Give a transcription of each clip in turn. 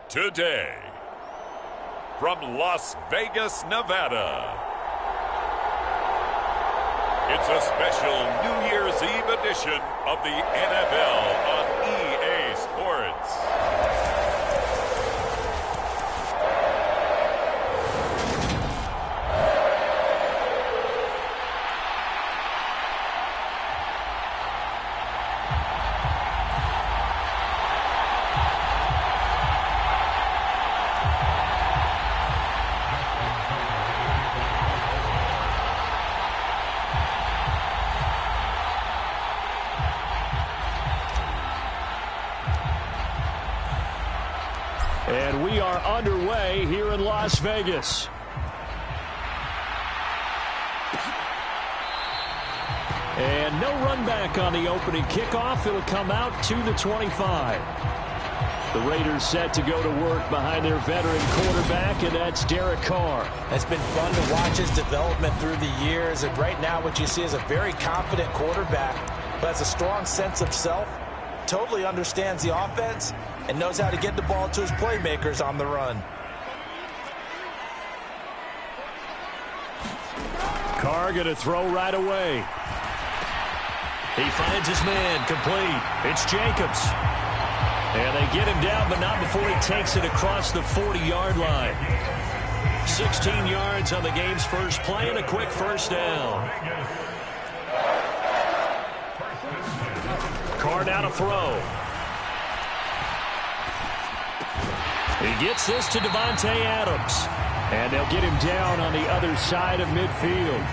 Today, from Las Vegas, Nevada, it's a special New Year's Eve edition of the NFL on EA Sports. And we are underway here in Las Vegas. And no run back on the opening kickoff. It'll come out to the 25. The Raiders set to go to work behind their veteran quarterback, and that's Derek Carr. It's been fun to watch his development through the years. And right now what you see is a very confident quarterback who has a strong sense of self, totally understands the offense, and knows how to get the ball to his playmakers on the run. Carr going to throw right away. He finds his man, complete. It's Jacobs. And they get him down, but not before he takes it across the 40-yard line. 16 yards on the game's first play and a quick first down. Carr now to throw. He gets this to Devontae Adams. And they'll get him down on the other side of midfield.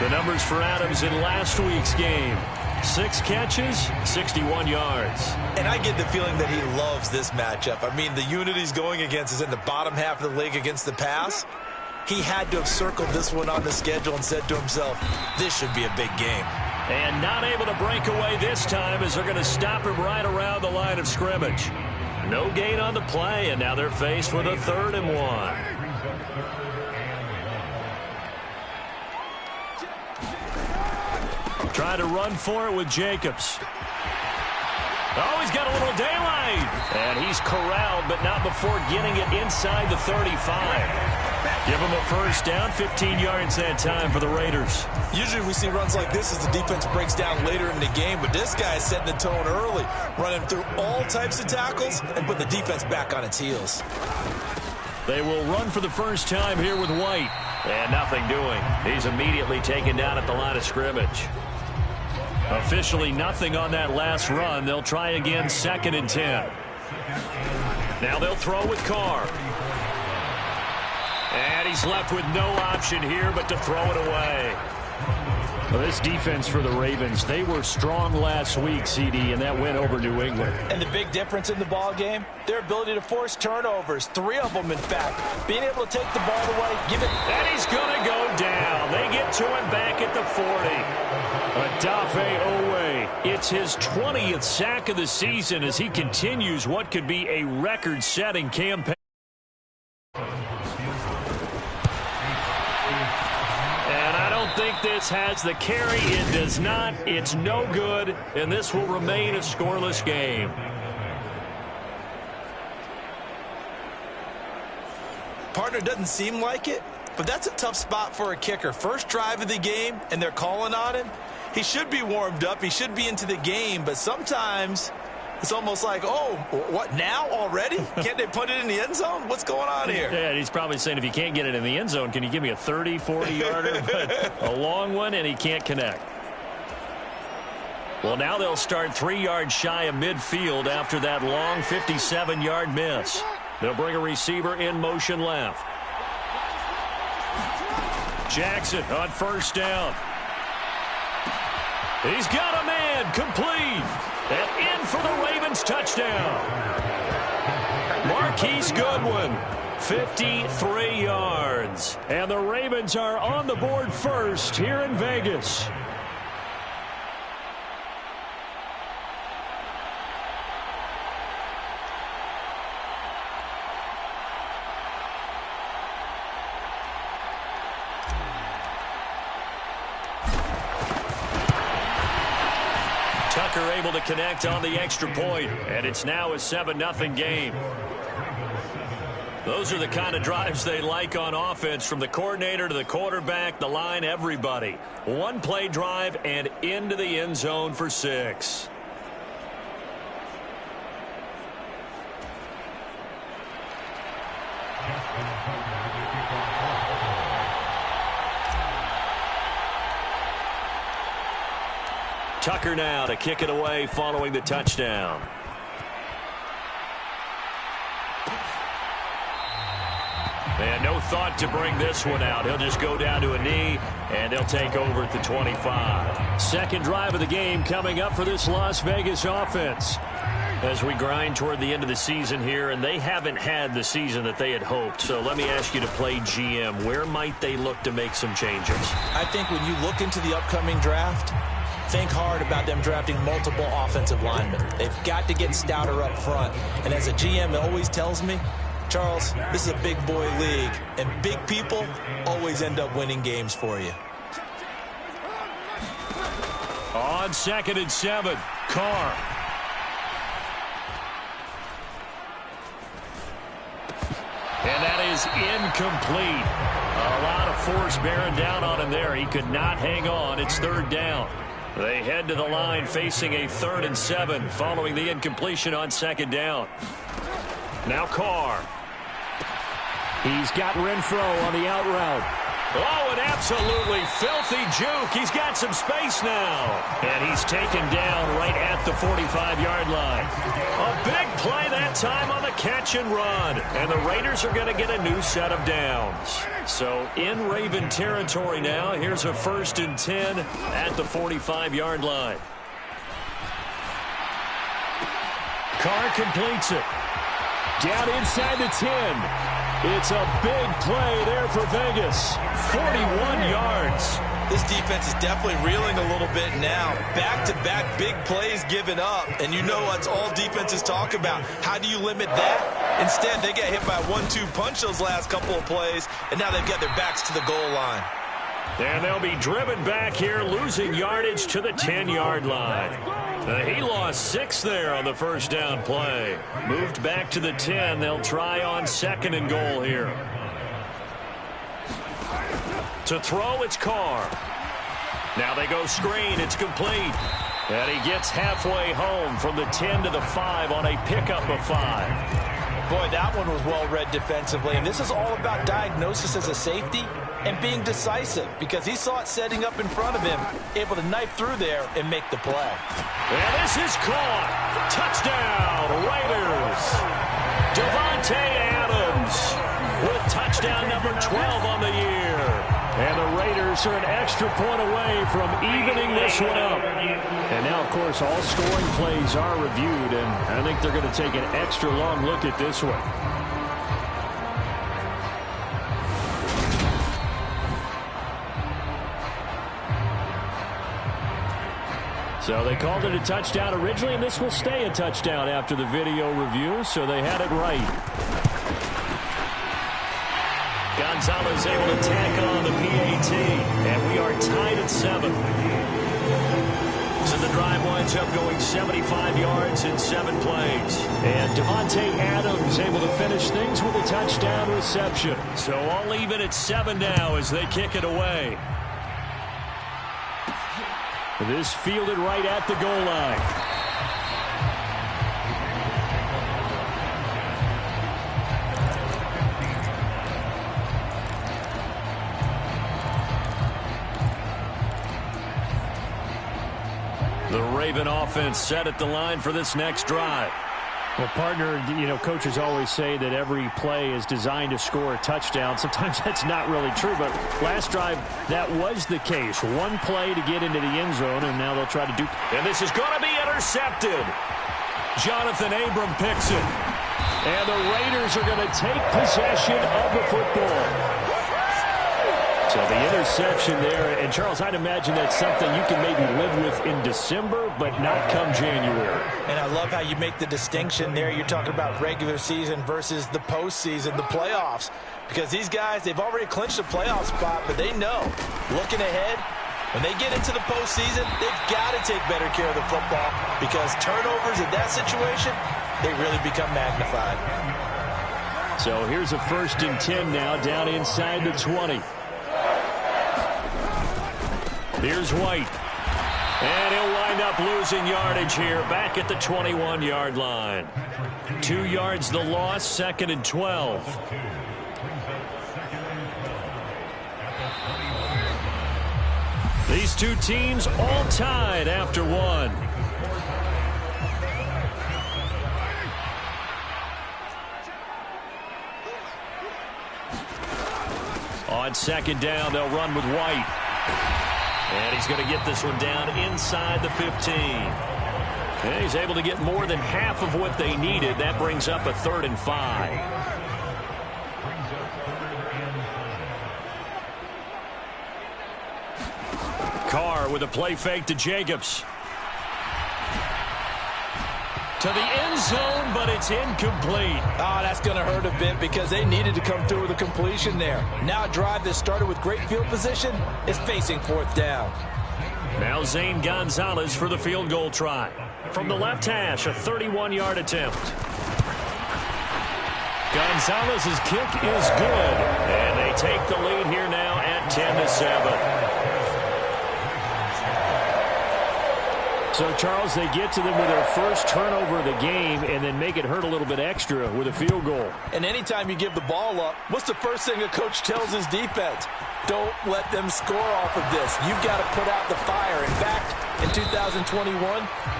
The numbers for Adams in last week's game. 6 catches, 61 yards. And I get the feeling that he loves this matchup. I mean, the unit he's going against is in the bottom half of the league against the pass. He had to have circled this one on the schedule and said to himself, this should be a big game. And not able to break away this time as they're going to stop him right around the line of scrimmage. No gain on the play, and now they're faced with a 3rd and 1. Trying to run for it with Jacobs. Oh, he's got a little daylight. And he's corralled, but not before getting it inside the 35. Give him a first down, 15 yards that time for the Raiders. Usually we see runs like this as the defense breaks down later in the game, but this guy is setting the tone early, running through all types of tackles and putting the defense back on its heels. They will run for the first time here with White. And nothing doing. He's immediately taken down at the line of scrimmage. Officially nothing on that last run. They'll try again, 2nd and 10. Now they'll throw with Carr. And he's left with no option here but to throw it away. Well, this defense for the Ravens, they were strong last week, CD, and that went over New England. And the big difference in the ball game, their ability to force turnovers, 3 of them in fact. Being able to take the ball away, give it. And he's going to go down. They get to him back at the 40. Odafe Owe, it's his 20th sack of the season as he continues what could be a record-setting campaign. I think this has the carry. It does not. It's no good, and this will remain a scoreless game. Partner, doesn't seem like it, but that's a tough spot for a kicker. First drive of the game, and they're calling on him. He should be warmed up. He should be into the game, but sometimes it's almost like, oh, what, now already? Can't they put it in the end zone? What's going on here? Yeah, he's probably saying, if you can't get it in the end zone, can you give me a 30, 40-yarder? But a long one, and he can't connect. Well, now they'll start 3 yards shy of midfield after that long 57-yard miss. They'll bring a receiver in motion left. Jackson on first down. He's got a man, complete. And in for the Ravens touchdown. Marquise Goodwin, 53 yards. And the Ravens are on the board first here in Vegas. kicker able to connect on the extra point, and it's now a 7-0 game. Those are the kind of drives they like on offense, from the coordinator to the quarterback, the line, everybody. One-play drive and into the end zone for 6. Tucker now to kick it away following the touchdown. And no thought to bring this one out. He'll just go down to a knee, and they'll take over at the 25. Second drive of the game coming up for this Las Vegas offense. As we grind toward the end of the season here, and they haven't had the season that they had hoped. So let me ask you to play GM. Where might they look to make some changes? I think when you look into the upcoming draft, think hard about them drafting multiple offensive linemen. They've got to get stouter up front. And as a GM, it always tells me, Charles, this is a big boy league, and big people always end up winning games for you. On 2nd and 7, Carr. And that is incomplete. A lot of force bearing down on him there. He could not hang on. It's 3rd down. They head to the line facing a 3rd and 7 following the incompletion on 2nd down. Now Carr. He's got Renfro on the out route. Oh, an absolutely filthy juke. He's got some space now. And he's taken down right at the 45-yard line. A big play that time on the catch and run. And the Raiders are going to get a new set of downs. So in Raven territory now, here's a 1st and 10 at the 45-yard line. Carr completes it. Down inside the 10. It's a big play there for Vegas. 41 yards. This defense is definitely reeling a little bit now. Back-to-back big plays given up. And you know what all defenses talk about. How do you limit that? Instead, they get hit by a 1-2 punch those last couple of plays, and now they've got their backs to the goal line. And they'll be driven back here, losing yardage to the 10-yard line. He lost 6 there on the 1st down play. Moved back to the 10. They'll try on 2nd and goal here. To throw, it's Carr. Now they go screen. It's complete. And he gets halfway home from the 10 to the 5 on a pickup of 5. Boy, that one was well read defensively. And this is all about diagnosis as a safety and being decisive, because he saw it setting up in front of him, able to knife through there and make the play. And this is caught. Touchdown, Raiders. Davante Adams with touchdown number 12 on the year. And the Raiders are an extra point away from evening this one up. And now, of course, all scoring plays are reviewed, and I think they're going to take an extra long look at this one. So they called it a touchdown originally, and this will stay a touchdown after the video review, so they had it right. Gonzalez able to tack on the PAT, and we are tied at 7. So the drive winds up going 75 yards in 7 plays. And Davante Adams able to finish things with a touchdown reception. So all even at 7 now as they kick it away. This fielded right at the goal line. The Raven offense set at the line for this next drive. Well, partner, you know, coaches always say that every play is designed to score a touchdown. Sometimes that's not really true, but last drive, that was the case. One play to get into the end zone, and now they'll try to do. And this is going to be intercepted. Jonathan Abram picks it. And the Raiders are going to take possession of the football. So the interception there, and Charles, I'd imagine that's something you can maybe live with in December, but not come January. And I love how you make the distinction there. You're talking about regular season versus the postseason, the playoffs. Because these guys, they've already clinched a playoff spot, but they know, looking ahead, When they get into the postseason, they've got to take better care of the football because turnovers in that situation, they really become magnified. So here's a 1st and 10 now down inside the 20. Here's White. And he'll wind up losing yardage here back at the 21-yard line. 2 yards the loss, 2nd and 12. These two teams all tied after one. On 2nd down, they'll run with White. And he's going to get this one down inside the 15. And he's able to get more than half of what they needed. That brings up a 3rd and 5. Carr with a play fake to Jacobs. To the end zone, but it's incomplete. Oh, that's going to hurt a bit because they needed to come through with a completion there. Now a drive that started with great field position is facing 4th down. Now Zane Gonzalez for the field goal try. From the left hash, a 31-yard attempt. Gonzalez's kick is good. And they take the lead here now at 10-7. So, Charles, they get to them with their first turnover of the game and then make it hurt a little bit extra with a field goal. And anytime you give the ball up, what's the first thing a coach tells his defense? Don't let them score off of this. You've got to put out the fire. In fact, in 2021,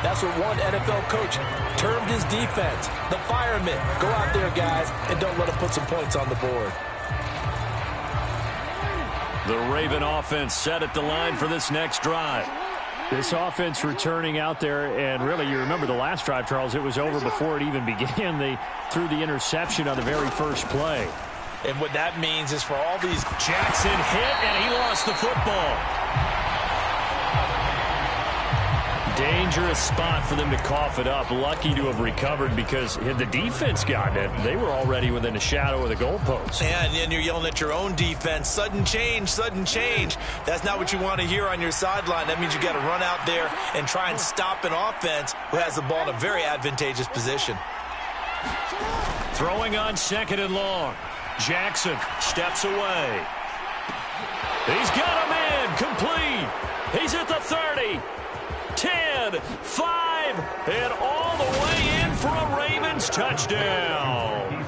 that's what one NFL coach termed his defense, the firemen. Go out there, guys, and don't let them put some points on the board. The Raven offense set at the line for this next drive. This offense returning out there, and really, you remember the last drive, Charles, it was over before it even began. They threw the interception on the very first play. And what that means is for all these... Jackson hit, and he lost the football. Dangerous spot for them to cough it up. Lucky to have recovered because had the defense gotten it, they were already within a shadow of the goalpost. And then you're yelling at your own defense. Sudden change, sudden change. That's not what you want to hear on your sideline. That means you got to run out there and try and stop an offense who has the ball in a very advantageous position. Throwing on 2nd and long. Jackson steps away. He's got a man complete. He's at the 30. 10, 5, and all the way in for a Ravens touchdown.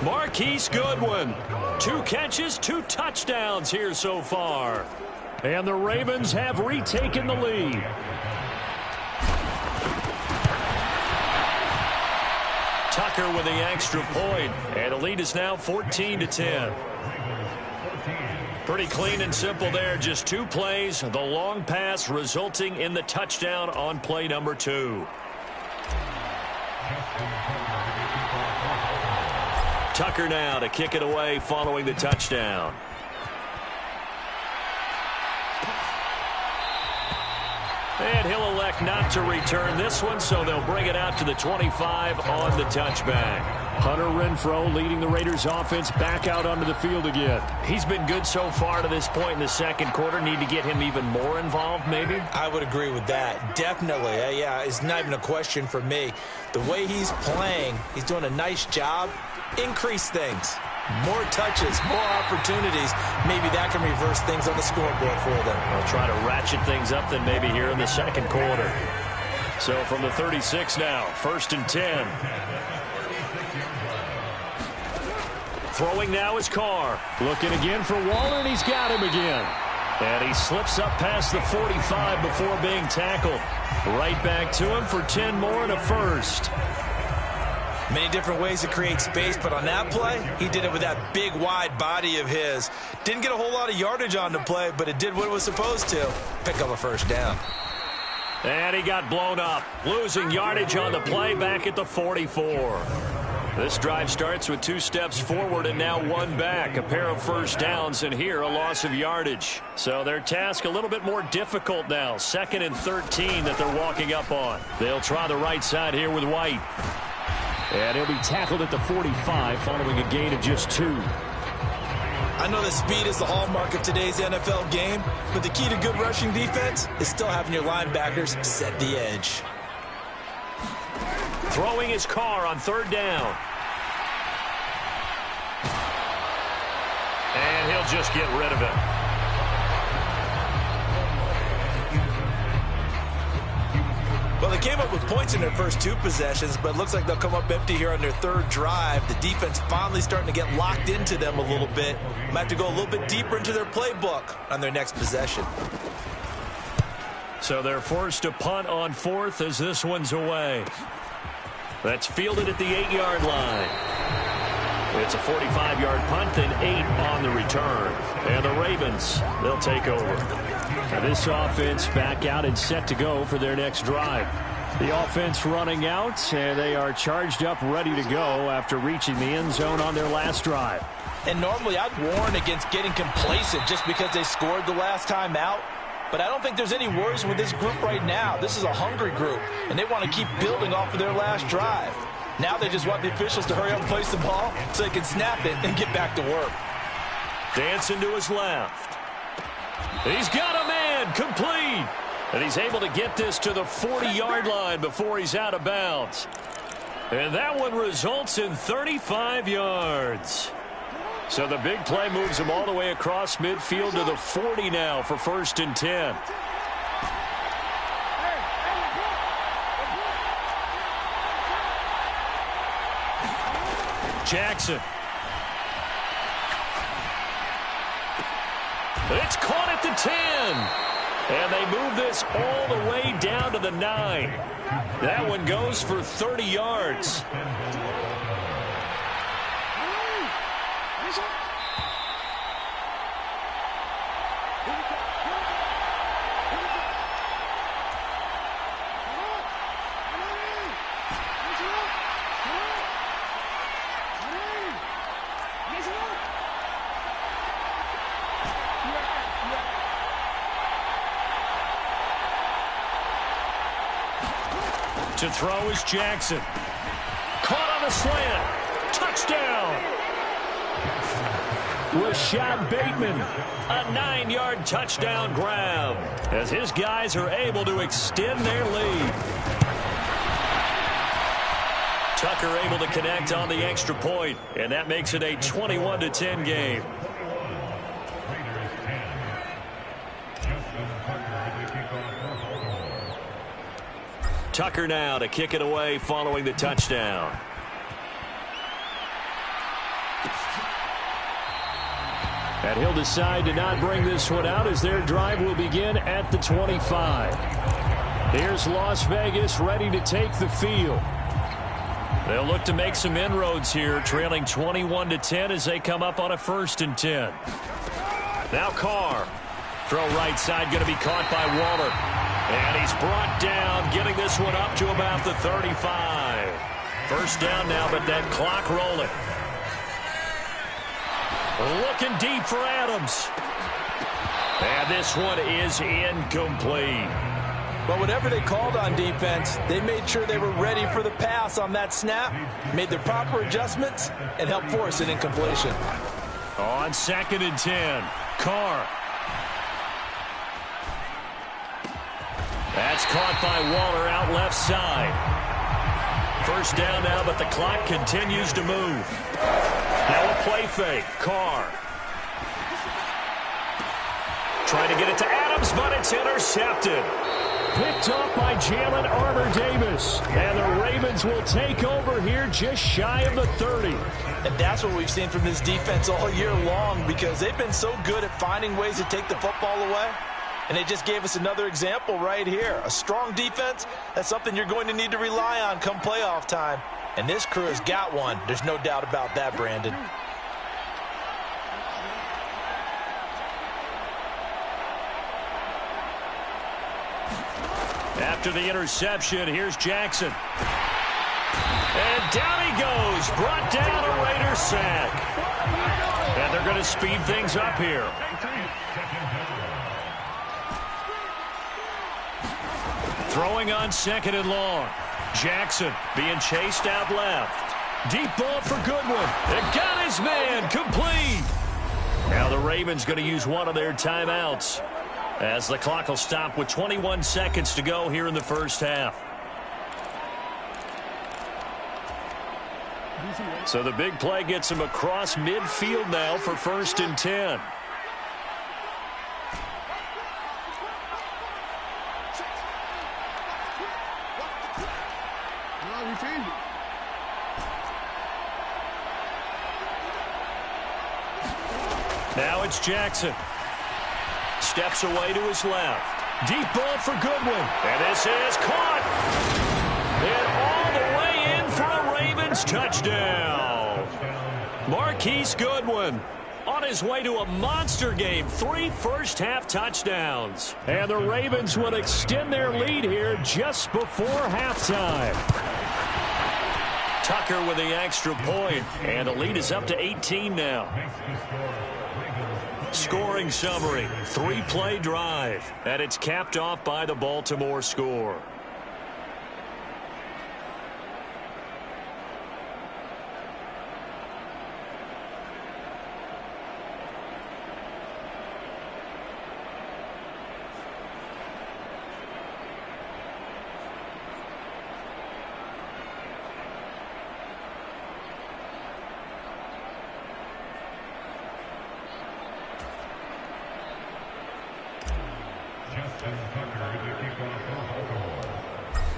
Marquise Goodwin, 2 catches, 2 touchdowns here so far. And the Ravens have retaken the lead. Tucker with the extra point, and the lead is now 14-10. Pretty clean and simple there. Just 2 plays. The long pass resulting in the touchdown on play number 2. Tucker now to kick it away following the touchdown. And he'll elect not to return this one, so they'll bring it out to the 25 on the touchback. Hunter Renfrow leading the Raiders offense back out onto the field again. He's been good so far to this point in the second quarter. Need to get him even more involved, maybe? I would agree with that. Definitely. Yeah, it's not even a question for me. The way he's playing, he's doing a nice job. Increase things. More touches, more opportunities. Maybe that can reverse things on the scoreboard for them. They'll try to ratchet things up then maybe here in the second quarter. So from the 36 now, 1st and 10. Throwing now is Carr. Looking again for Waller, and he's got him again. And he slips up past the 45 before being tackled. Right back to him for 10 more and a first. Many different ways to create space, but on that play, he did it with that big, wide body of his. Didn't get a whole lot of yardage on the play, but it did what it was supposed to. Pick up a first down. And he got blown up. Losing yardage on the play back at the 44. This drive starts with 2 steps forward and now 1 back. A pair of first downs, and here a loss of yardage. So their task a little bit more difficult now. 2nd and 13 that they're walking up on. They'll try the right side here with White. And he'll be tackled at the 45 following a gain of just 2. I know that speed is the hallmark of today's NFL game, but the key to good rushing defense is still having your linebackers set the edge. Throwing his car on third down. And he'll just get rid of it. Well, they came up with points in their first 2 possessions, but it looks like they'll come up empty here on their 3rd drive. The defense finally starting to get locked into them a little bit. Might have to go a little bit deeper into their playbook on their next possession. So they're forced to punt on 4th as this one's away. That's fielded at the 8-yard line. It's a 45-yard punt, then 8 on the return. And the Ravens, they'll take over. Now this offense back out and set to go for their next drive. The offense running out, and they are charged up, ready to go after reaching the end zone on their last drive. And normally I'd warn against getting complacent just because they scored the last time out. But I don't think there's any worries with this group right now. This is a hungry group, and they want to keep building off of their last drive. Now they just want the officials to hurry up and place the ball so they can snap it and get back to work. Dancing to his left. He's got a man, complete. And he's able to get this to the 40-yard line before he's out of bounds. And that one results in 35 yards. So the big play moves him all the way across midfield to the 40 now for 1st and 10. Jackson. It's caught at the 10. And they move this all the way down to the 9. That one goes for 30 yards. To throw is Jackson. Caught on the slant. Touchdown. Rashad Bateman. A 9-yard touchdown grab as his guys are able to extend their lead. Tucker able to connect on the extra point, and that makes it a 21-10 game. Tucker now to kick it away following the touchdown. And he'll decide to not bring this one out as their drive will begin at the 25. Here's Las Vegas ready to take the field. They'll look to make some inroads here, trailing 21-10 as they come up on a 1st and 10. Now Carr. Throw right side, going to be caught by Waller. And he's brought down, getting this one up to about the 35. 1st down now, but that clock rolling. Looking deep for Adams. And this one is incomplete. But whatever they called on defense, they made sure they were ready for the pass on that snap, made the proper adjustments, and helped force an incompletion. On 2nd and 10, Carr. That's caught by Waller out left side. 1st down now, but the clock continues to move. Now a play fake. Carr. Trying to get it to Adams, but it's intercepted. Picked up by Jalen Armour-Davis. And the Ravens will take over here just shy of the 30. And that's what we've seen from this defense all year long, because they've been so good at finding ways to take the football away. And they just gave us another example right here. A strong defense, that's something you're going to need to rely on come playoff time. And this crew has got one. There's no doubt about that, Brandon. After the interception, here's Jackson. And down he goes. Brought down a Raider sack. And they're going to speed things up here. Throwing on 2nd and long. Jackson being chased out left. Deep ball for Goodwin. It got his man complete. Now the Ravens going to use one of their timeouts as the clock will stop with 21 seconds to go here in the first half. So the big play gets him across midfield now for 1st and 10. Now it's Jackson. Steps away to his left. Deep ball for Goodwin. And this is caught. And all the way in for a Ravens touchdown. Marquise Goodwin on his way to a monster game. 3 first-half touchdowns. And the Ravens will extend their lead here just before halftime. Tucker with the extra point. And the lead is up to 18 now. Scoring summary, 3-play drive, and it's capped off by the Baltimore score.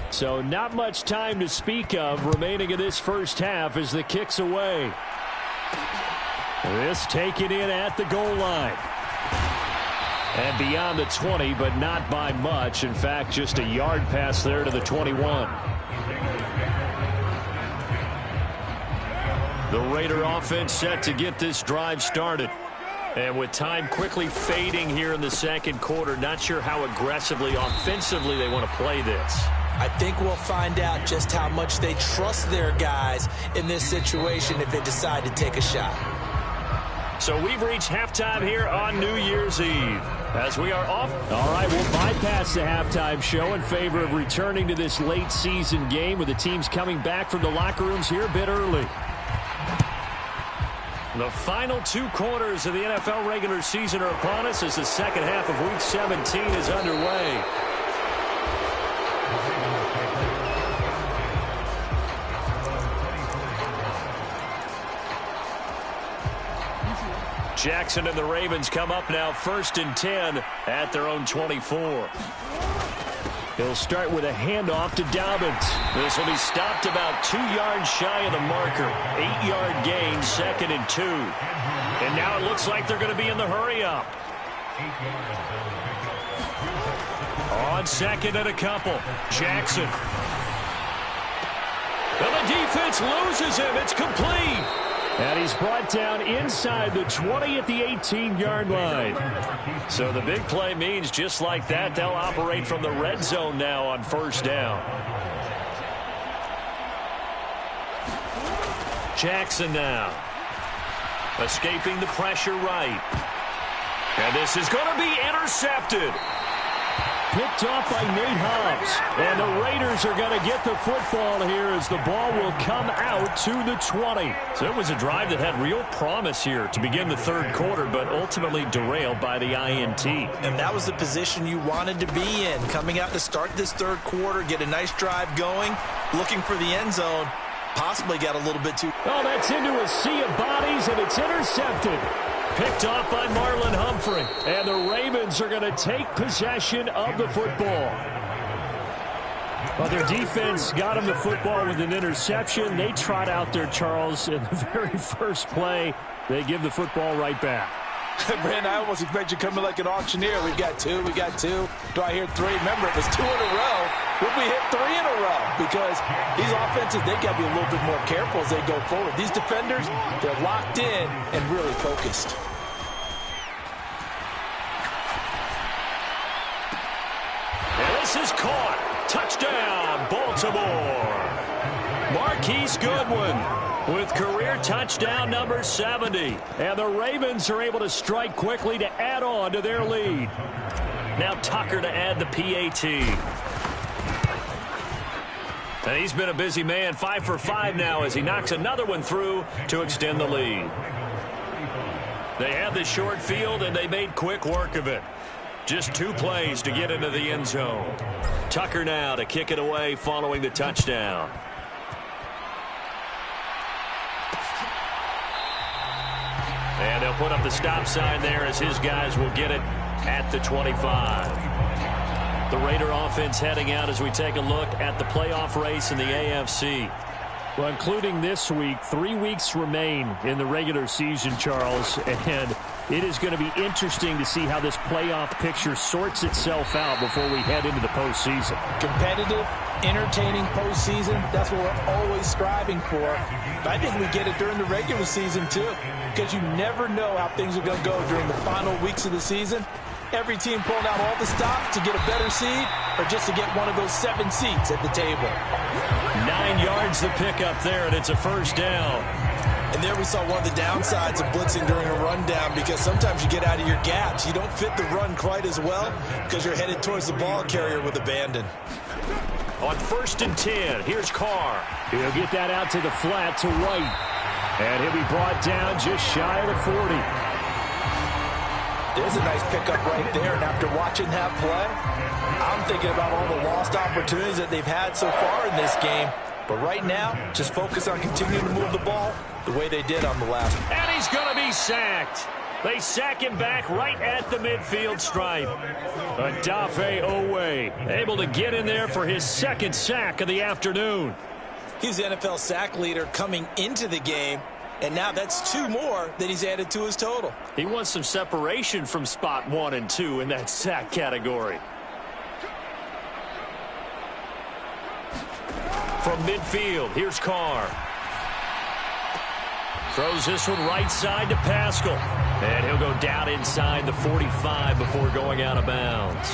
So not much time to speak of remaining in this first half as the kick's away. This taken in at the goal line. And beyond the 20, but not by much. In fact, just a yard pass there to the 21. The Raider offense set to get this drive started. And with time quickly fading here in the second quarter, not sure how aggressively, offensively they want to play this. I think we'll find out just how much they trust their guys in this situation if they decide to take a shot. So we've reached halftime here on New Year's Eve. As we are off. All right, we'll bypass the halftime show in favor of returning to this late season game with the teams coming back from the locker rooms here a bit early. The final 2 quarters of the NFL regular season are upon us as the second half of Week 17 is underway. Jackson and the Ravens come up now 1st and 10 at their own 24. He'll start with a handoff to Dobbins. This will be stopped about 2 yards shy of the marker. 8-yard gain, 2nd and 2. And now it looks like they're going to be in the hurry-up. On 2nd and a couple, Jackson. And the defense loses him. It's complete. And he's brought down inside the 20 at the 18-yard line. So the big play means just like that, they'll operate from the red zone now on 1st down. Jackson now. Escaping the pressure right. And this is going to be intercepted. Picked off by Nate Hobbs. And the Raiders are going to get the football here as the ball will come out to the 20. So it was a drive that had real promise here to begin the third quarter, but ultimately derailed by the INT. And that was the position you wanted to be in. Coming out to start this third quarter, get a nice drive going, looking for the end zone. Possibly got a little bit too... Oh, that's into a sea of bodies, and it's intercepted. Picked off by Marlon Humphrey. And the Ravens are going to take possession of the football. Well, their defense got them the football with an interception. They trot out there, Charles, in the very first play. They give the football right back. Brandon, I almost expect you coming like an auctioneer. We've got 2, we got 2. Do I hear 3? Remember, it was 2 in a row. Would we hit 3 in a row? Because these offenses, they got to be a little bit more careful as they go forward. These defenders, they're locked in and really focused. And this is caught. Touchdown, Baltimore. Marquise Goodwin with career touchdown number 70. And the Ravens are able to strike quickly to add on to their lead. Now Tucker to add the PAT. And he's been a busy man, 5 for 5 now as he knocks another one through to extend the lead. They had the short field, and they made quick work of it. Just 2 plays to get into the end zone. Tucker now to kick it away following the touchdown. And they'll put up the stop sign there as his guys will get it at the 25. The Raider offense heading out as we take a look at the playoff race in the AFC. Well, including this week, 3 weeks remain in the regular season, Charles, and it is going to be interesting to see how this playoff picture sorts itself out before we head into the postseason. Competitive, entertaining postseason, that's what we're always striving for. But I think we get it during the regular season, too, because you never know how things are going to go during the final weeks of the season. Every team pulling out all the stops to get a better seed or just to get one of those 7 seats at the table. 9 yards to pick up there, and it's a first down. And there we saw one of the downsides of blitzing during a rundown, because sometimes you get out of your gaps. You don't fit the run quite as well because you're headed towards the ball carrier with abandon. On 1st and 10, here's Carr. He'll get that out to the flat to White. And he'll be brought down just shy of the 40. There's a nice pickup right there, and after watching that play, I'm thinking about all the lost opportunities that they've had so far in this game. But right now, just focus on continuing to move the ball the way they did on the last one. And he's going to be sacked. They sack him back right at the midfield stripe. Odafe Owe able to get in there for his 2nd sack of the afternoon. He's the NFL sack leader coming into the game, and now that's 2 more that he's added to his total. He wants some separation from spot 1 and 2 in that sack category. From midfield, here's Carr. Throws this one right side to Pascal. And he'll go down inside the 45 before going out of bounds.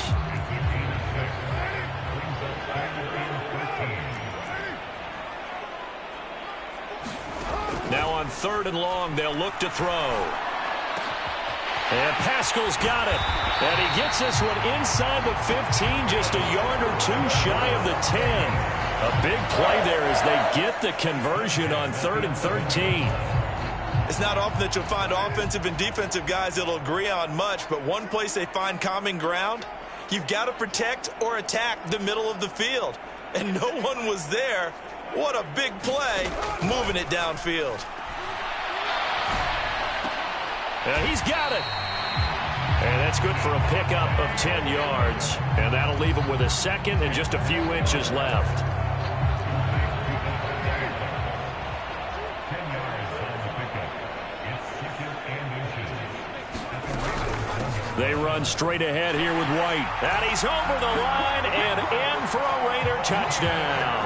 Now on 3rd and long, they'll look to throw. And Pascal's got it. And he gets this one inside the 15, just a yard or 2 shy of the 10. A big play there as they get the conversion on 3rd and 13. It's not often that you'll find offensive and defensive guys that'll agree on much, but one place they find common ground, you've got to protect or attack the middle of the field. And no one was there. What a big play, moving it downfield. He's got it. And that's good for a pickup of 10 yards. And that'll leave him with a 2nd and just a few inches left. They run straight ahead here with White. And he's over the line and in for a Raider touchdown.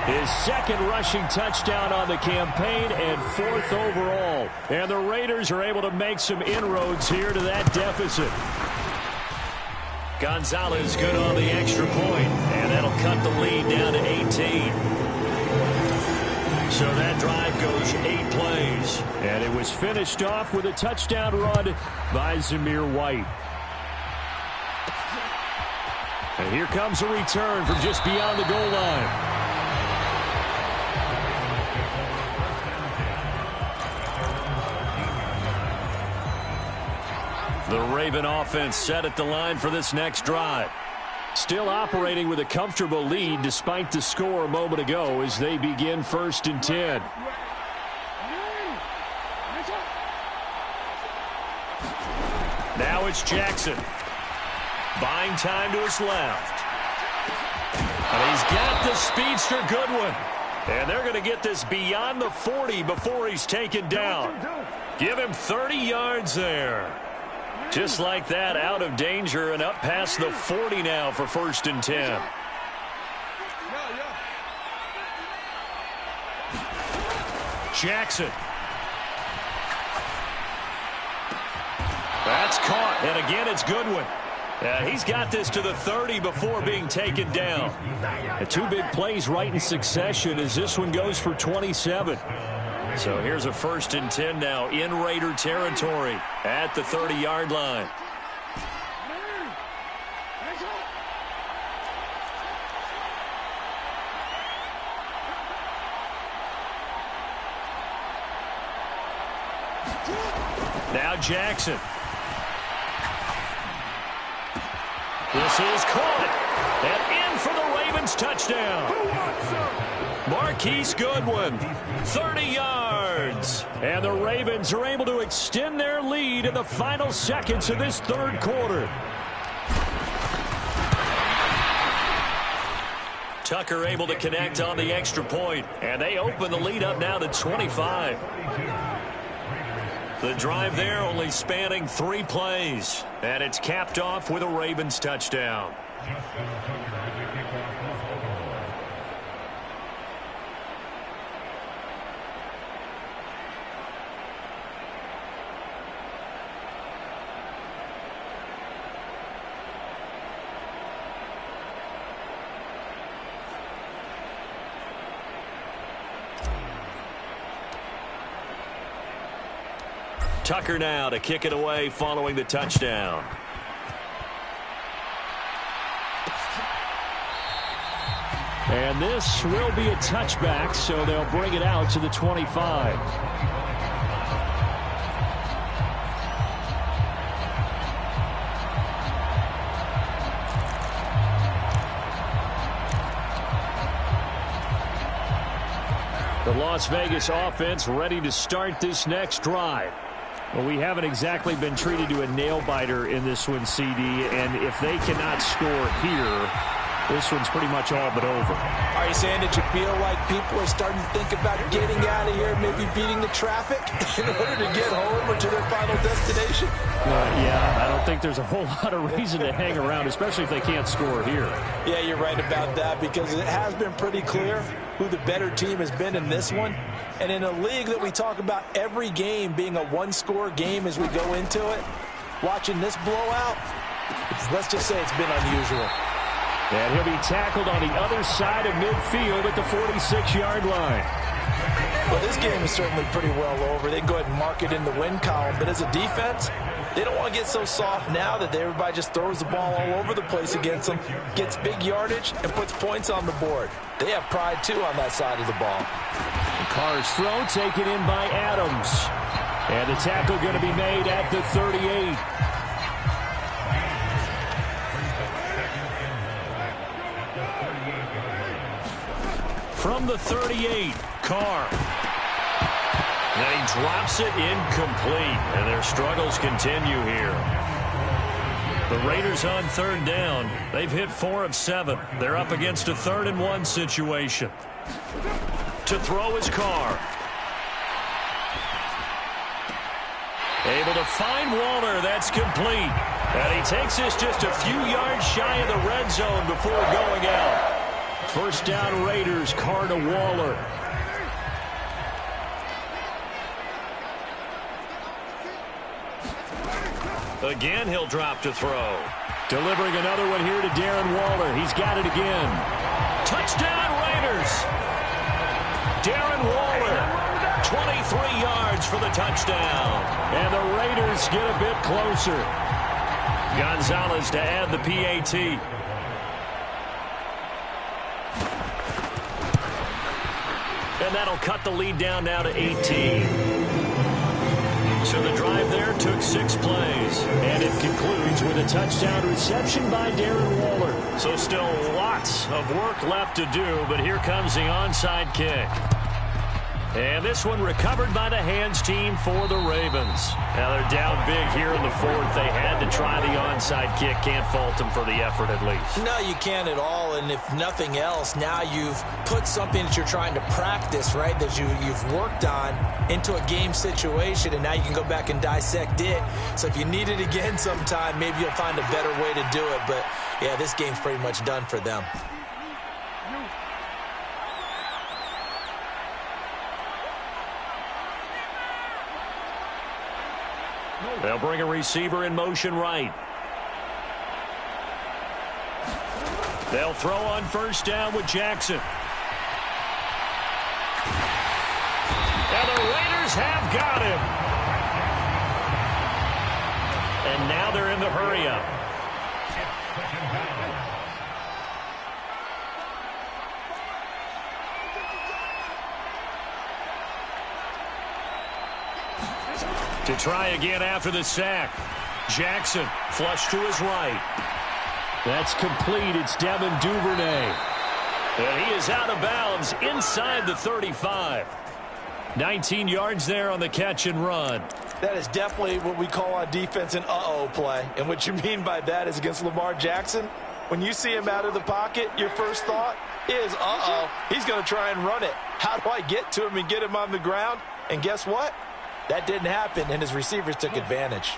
His 2nd rushing touchdown on the campaign and 4th overall. And the Raiders are able to make some inroads here to that deficit. Gonzalez good on the extra point, and that'll cut the lead down to 18. So that drive goes 8 plays. And it was finished off with a touchdown run by Zamir White. And here comes a return from just beyond the goal line. The Raven offense set at the line for this next drive. Still operating with a comfortable lead despite the score a moment ago as they begin 1st and 10. Now it's Jackson. Buying time to his left. And he's got the speedster Goodwin. And they're going to get this beyond the 40 before he's taken down. Give him 30 yards there. Just like that, out of danger and up past the 40 now for 1st and 10. Jackson. That's caught, and again it's Goodwin. He's got this to the 30 before being taken down. The 2 big plays right in succession as this one goes for 27. So here's a 1st and 10 now in Raider territory at the 30-yard line. Now Jackson. This is caught. And in for the Ravens touchdown. Marquise Goodwin, 30 yards. And the Ravens are able to extend their lead in the final seconds of this third quarter. Tucker able to connect on the extra point, and they open the lead up now to 25. The drive there only spanning 3 plays, and it's capped off with a Ravens touchdown. Tucker now to kick it away following the touchdown. And this will be a touchback, so they'll bring it out to the 25. The Las Vegas offense ready to start this next drive. Well, we haven't exactly been treated to a nail-biter in this one, CD, and if they cannot score here, this one's pretty much all but over. Are you saying that you feel like people are starting to think about getting out of here, maybe beating the traffic in order to get home or to their final destination? Yeah, I don't think there's a whole lot of reason to hang around, especially if they can't score here. Yeah, you're right about that, because it has been pretty clear who the better team has been in this one. And in a league that we talk about every game being a one-score game as we go into it, watching this blowout, let's just say it's been unusual. And he'll be tackled on the other side of midfield at the 46-yard line. Well, this game is certainly pretty well over. They can go ahead and mark it in the win column. But as a defense, they don't want to get so soft now that everybody just throws the ball all over the place against them, gets big yardage, and puts points on the board. They have pride, too, on that side of the ball. Carr's throw taken in by Adams. And the tackle going to be made at the 38. From the 38, Carr. Then he drops it incomplete, and their struggles continue here. The Raiders on third down. They've hit 4 of 7. They're up against a 3rd-and-1 situation. To throw is Carr. Able to find Waller. That's complete. And he takes this just a few yards shy of the red zone before going out. First down Raiders, Carr to Waller. Again, he'll drop to throw. Delivering another one here to Darren Waller. He's got it again. Touchdown Raiders. Darren Waller, 23 yards for the touchdown. And the Raiders get a bit closer. Gonzalez to add the PAT. And that'll cut the lead down now to 18. So the drive there took 6 plays. And it concludes with a touchdown reception by Darren Waller. So still lots of work left to do, but here comes the onside kick. And this one recovered by the hands team for the Ravens. Now they're down big here in the 4th. They had to try the onside kick. Can't fault them for the effort at least. No, you can't at all. And if nothing else, now you've put something that you're trying to practice, right, that you've worked on into a game situation, and now you can go back and dissect it. So if you need it again sometime, maybe you'll find a better way to do it. But, yeah, this game's pretty much done for them. They'll bring a receiver in motion right. They'll throw on first down with Jackson. And the Raiders have got him. And now they're in the hurry-up. To try again after the sack. Jackson flush to his right. That's complete. It's Devin Duvernay. And he is out of bounds inside the 35. 19 yards there on the catch and run. That is definitely what we call on defense an uh-oh play. And what you mean by that is against Lamar Jackson, when you see him out of the pocket, your first thought is, uh-oh, he's going to try and run it. How do I get to him and get him on the ground? And guess what? That didn't happen, and his receivers took advantage.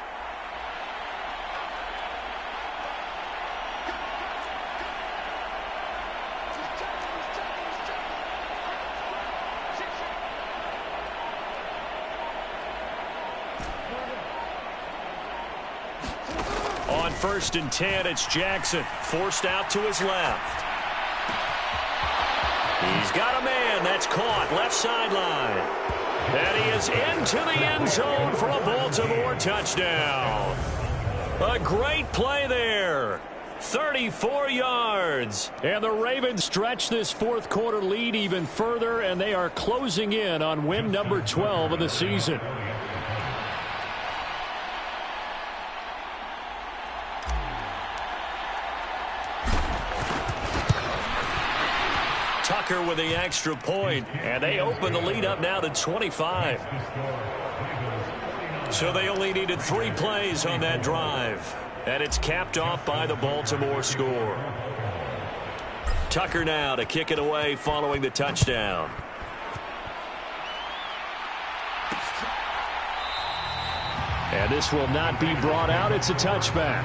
On 1st and 10, it's Jackson, forced out to his left. He's got a man that's caught left sideline. And he is into the end zone for a Baltimore touchdown. A great play there. 34 yards. And the Ravens stretch this fourth quarter lead even further, and they are closing in on win number 12 of the season. Tucker with the extra point, and they open the lead up now to 25. So they only needed 3 plays on that drive, and it's capped off by the Baltimore score. Tucker now to kick it away following the touchdown. And this will not be brought out. It's a touchback.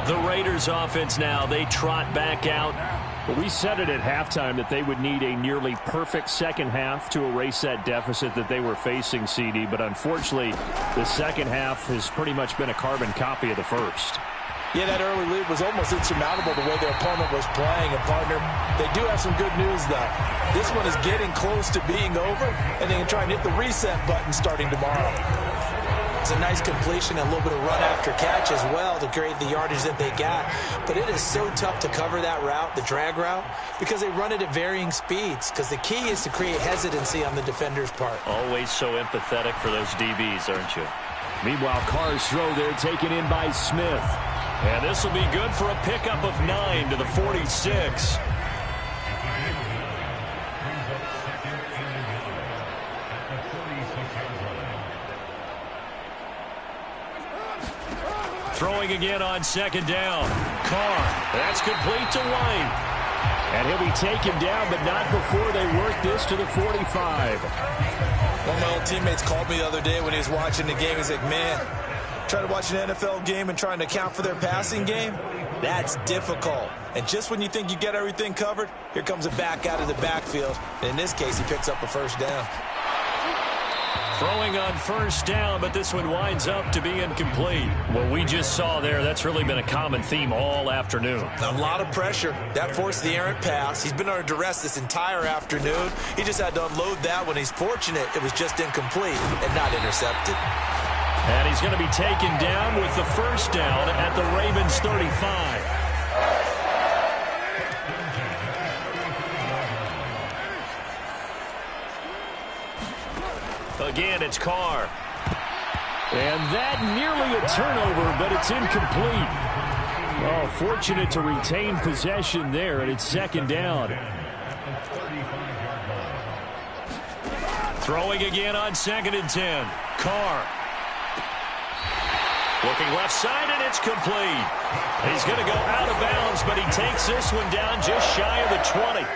The Raiders offense now, they trot back out. We said it at halftime that they would need a nearly perfect second half to erase that deficit that they were facing, CD. But unfortunately, the second half has pretty much been a carbon copy of the first. Yeah, that early lead was almost insurmountable the way their opponent was playing. And, partner, they do have some good news, though. This one is getting close to being over, and they can try and hit the reset button starting tomorrow. It's a nice completion, a little bit of run after catch as well to create the yardage that they got. But it is so tough to cover that route, the drag route, because they run it at varying speeds. Because the key is to create hesitancy on the defender's part. Always so empathetic for those DBs, aren't you? Meanwhile, Carr's throw there taken in by Smith. And this will be good for a pickup of 9 to the 46. Throwing again on 2nd down. Carr, that's complete to White. And he'll be taken down, but not before they work this to the 45. One of my old teammates called me the other day when he was watching the game. He's like, man, trying to watch an NFL game and trying to account for their passing game, that's difficult. And just when you think you get everything covered, here comes a back out of the backfield. And in this case, he picks up a first down. Throwing on 1st down, but this one winds up to be incomplete. What we just saw there, that's really been a common theme all afternoon. A lot of pressure. That forced the errant pass. He's been under duress this entire afternoon. He just had to unload that one. He's fortunate it was just incomplete and not intercepted. And he's going to be taken down with the 1st down at the Ravens 35. Again, it's Carr. And that nearly a turnover, but it's incomplete. Oh, fortunate to retain possession there, and it's 2nd down. Throwing again on 2nd and 10. Carr. Looking left side, and it's complete. He's going to go out of bounds, but he takes this one down just shy of the 20.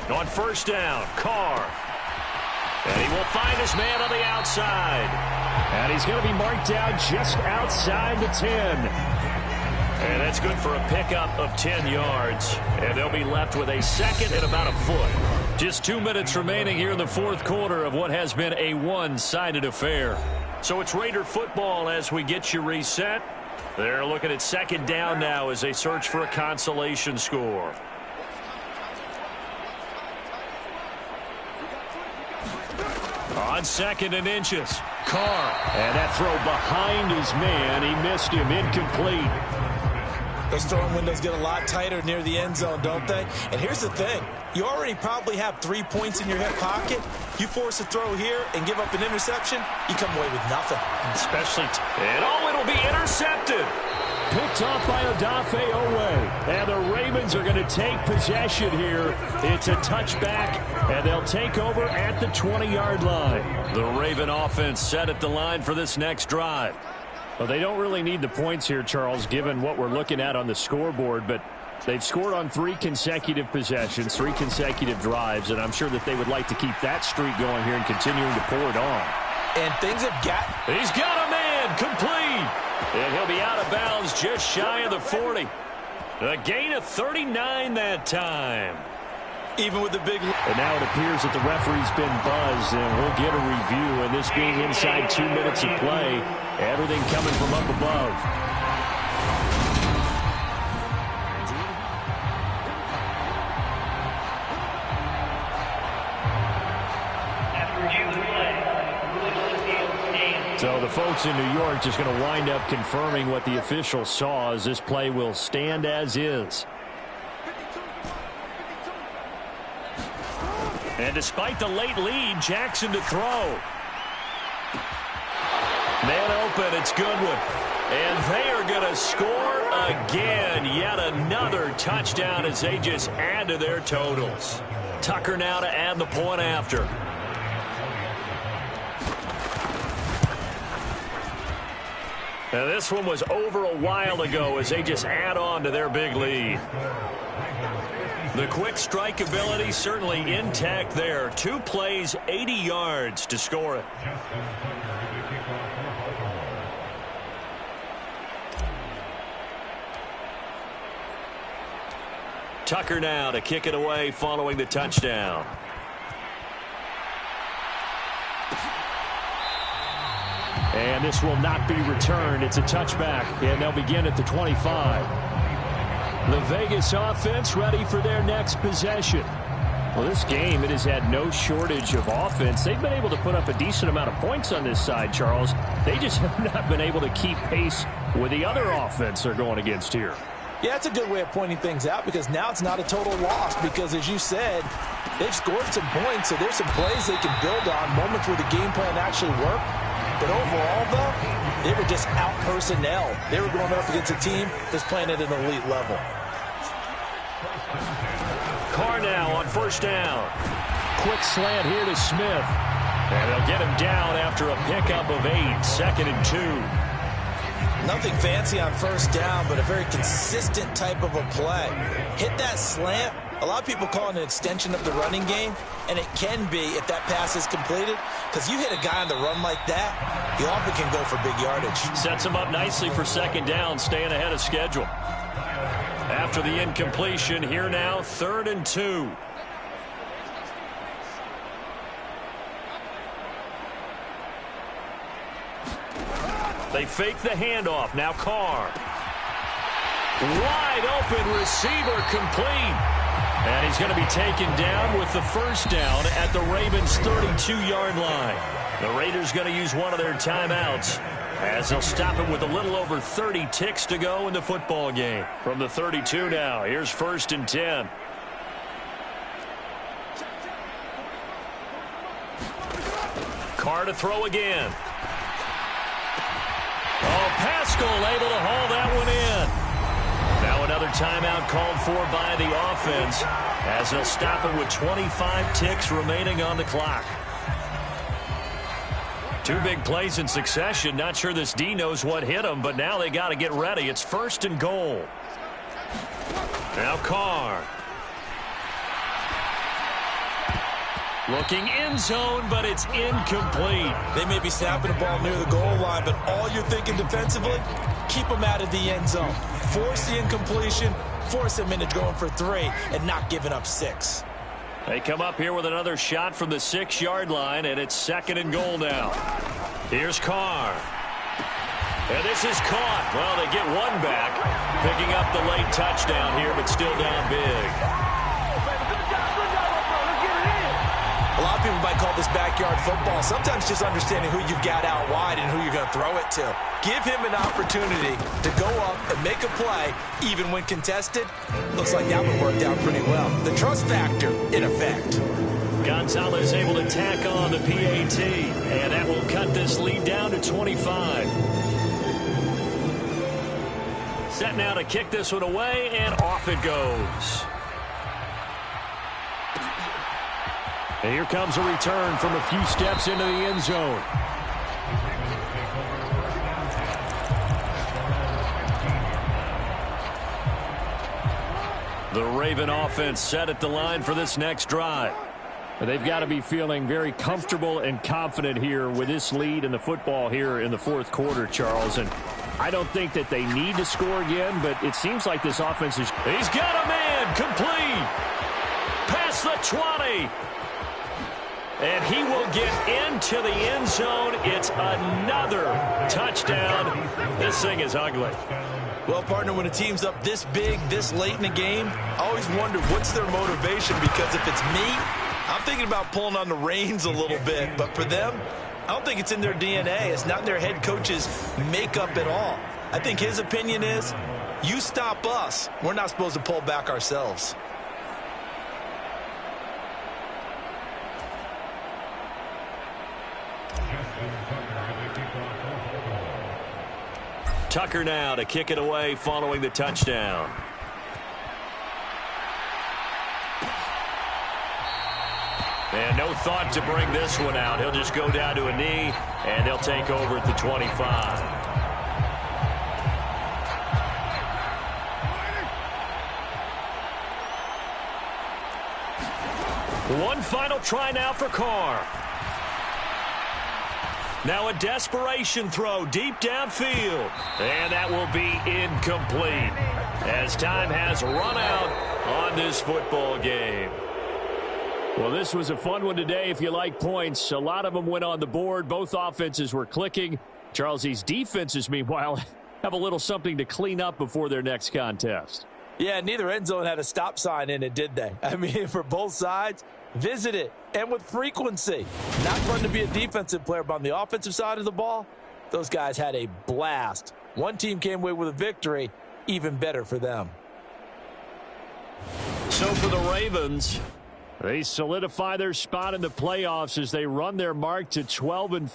On 1st down, Carr. And he will find his man on the outside. And he's going to be marked down just outside the 10. And that's good for a pickup of 10 yards. And they'll be left with a 2nd and about a foot. Just 2 minutes remaining here in the fourth quarter of what has been a one-sided affair. So it's Raider football as we get you reset. They're looking at 2nd down now as they search for a consolation score. On 2nd and inches. Carr. And that throw behind his man. He missed him. Incomplete. Those throwing windows get a lot tighter near the end zone, don't they? And here's the thing. You already probably have 3 points in your hip pocket. You force a throw here and give up an interception, you come away with nothing. Especially, and it'll be intercepted. Picked off by Odafe Owe. And the Ravens are going to take possession here. It's a touchback, and they'll take over at the 20-yard line. The Raven offense set at the line for this next drive. Well, they don't really need the points here, Charles, given what we're looking at on the scoreboard, but they've scored on 3 consecutive possessions, 3 consecutive drives, and I'm sure that they would like to keep that streak going here and continuing to pour it on. And things have got... He's got a man, complete. And he'll be out of bounds just shy of the 40. A gain of 39 that time. Even with the big... And now it appears that the referee's been buzzed, and we'll get a review. And this being inside 2 minutes of play, everything coming from up above. So the folks in New York just going to wind up confirming what the official saw, as this play will stand as is. And despite the late lead, Jackson to throw. Man open, it's Goodwin. And they are going to score again. Yet another touchdown as they just add to their totals. Tucker now to add the point after. Now this one was over a while ago as they just add on to their big lead. The quick strike ability certainly intact there. 2 plays, 80 yards to score it. Tucker now to kick it away following the touchdown. And this will not be returned. It's a touchback, and they'll begin at the 25. The Vegas offense ready for their next possession. Well, this game, it has had no shortage of offense. They've been able to put up a decent amount of points on this side, Charles. They just have not been able to keep pace with the other offense they're going against here. Yeah, that's a good way of pointing things out, because now it's not a total loss, because as you said, they've scored some points, so there's some plays they can build on, moments where the game plan actually worked. But overall, though, they were just out personnel. They were going up against a team that's playing at an elite level. Carr now on first down. Quick slant here to Smith. And they'll get him down after a pickup of 8, 2nd and 2. Nothing fancy on first down, but a very consistent type of a play. Hit that slant. A lot of people call it an extension of the running game, and it can be if that pass is completed, because you hit a guy on the run like that, you often can go for big yardage. Sets him up nicely for 2nd down, staying ahead of schedule. After the incompletion, here now, 3rd and 2. They fake the handoff. Now Carr. Wide open receiver, complete. And he's going to be taken down with the first down at the Ravens' 32-yard line. The Raiders going to use one of their timeouts as they'll stop him with a little over 30 ticks to go in the football game. From the 32 now, here's 1st and 10. Carr to throw again. Oh, Pascal able to haul that one in. Now another timeout called for by the offense as they'll stop it with 25 ticks remaining on the clock. 2 big plays in succession. Not sure this D knows what hit him, but now they got to get ready. It's 1st and goal. Now Carr. Looking end zone, but it's incomplete. They may be snapping the ball near the goal line, but all you're thinking defensively, keep them out of the end zone. Force the incompletion, force them into going for 3, and not giving up 6. They come up here with another shot from the 6-yard line, and it's 2nd and goal now. Here's Carr. And this is caught. Well, they get one back, picking up the late touchdown here, but still down big. A lot of people might call this backyard football. Sometimes just understanding who you've got out wide and who you're going to throw it to. Give him an opportunity to go up and make a play, even when contested. Looks like that one worked out pretty well. The trust factor in effect. Gonzalez able to tack on the PAT, and that will cut this lead down to 25. Set now to kick this one away, and off it goes. And here comes a return from a few steps into the end zone. The Raven offense set at the line for this next drive. They've got to be feeling very comfortable and confident here with this lead in the football here in the fourth quarter, Charles. And I don't think that they need to score again, but it seems like this offense is... He's got a man complete. Past the 20. And he will get into the end zone. It's another touchdown. This thing is ugly. Well, partner, when a team's up this big, this late in the game, I always wonder what's their motivation, because if it's me, I'm thinking about pulling on the reins a little bit. But for them, I don't think it's in their DNA. It's not in their head coach's makeup at all. I think his opinion is, you stop us, we're not supposed to pull back ourselves. Tucker now to kick it away following the touchdown. And no thought to bring this one out. He'll just go down to a knee, and they'll take over at the 25. One final try now for Carr. Now a desperation throw deep downfield. And that will be incomplete as time has run out on this football game. Well, this was a fun one today if you like points. A lot of them went on the board. Both offenses were clicking. Charles, these defenses, meanwhile, have a little something to clean up before their next contest. Yeah, neither end zone had a stop sign in it, did they? I mean, for both sides, visit it, and with frequency. Not fun to be a defensive player, but on the offensive side of the ball, those guys had a blast. One team came away with a victory, even better for them. So for the Ravens, they solidify their spot in the playoffs as they run their mark to 12-4.